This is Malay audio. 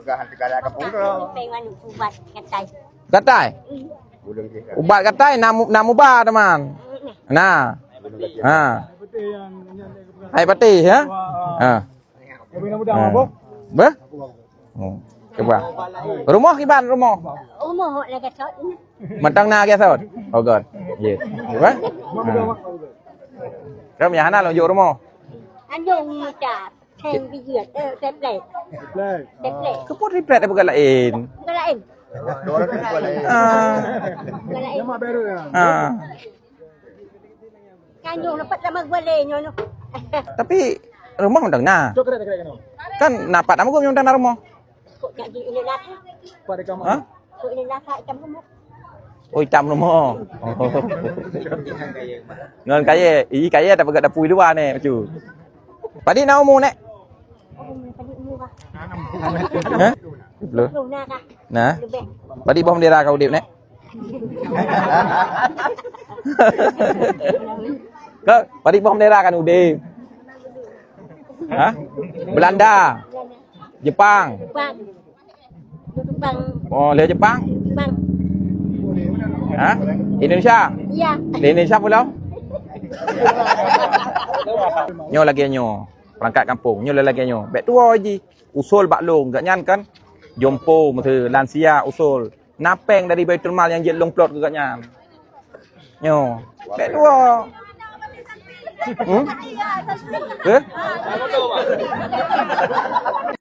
Gahan segala kampung tu. Pengen ubat katai. Gatai. Bulung dia. Ubat gatai namu ba teman. Nah. Ha. Air putih ya. Ha. Ba? Oh. Coba. Rumah kiban rumah. Umur lagi sot. Mentang na kia sot. Oh god. Yes. Ba? Kamu ya hana lo yo rumah. Anjung macam thèm bị duyệt, thèm lệ. Thèm lệ. Keput riplet bukan lain. Bukan lain. Dua orang tu boleh. Bukan lain. Ah. Anjung dapat lama boleh nyono. Tapi rumah mentang na. Kan napat nama gua mentang na rumah. Kok jadi ini lah. Ha? Kok ini lah macam rumah. Oh, hitam rumah. Ngon kaya, kaya tak pegat dapur luar ni, macu. Padi nak umur nek? Padi umur ah. Ha? Belum. Luna kah? Nah. Padi bom dera kau dip nek. Kau padi bom dera kan udip. Ha? Belanda, Jepang. Bang. Bang. Oh, lihat Jepang? Bang. Ha? Indonesia? Iya. Di Indonesia pula? Nyo lagi nyo. Perangkat kampung. Nyo lagi nyo. Bek tua je. Usul baklong. Gak nyan kan? Jompo. Masa lansia usul. Napeng dari Baitul Mal yang jelong plot ke gak nyan. Nyo. Bek tua. Hmm? Eh?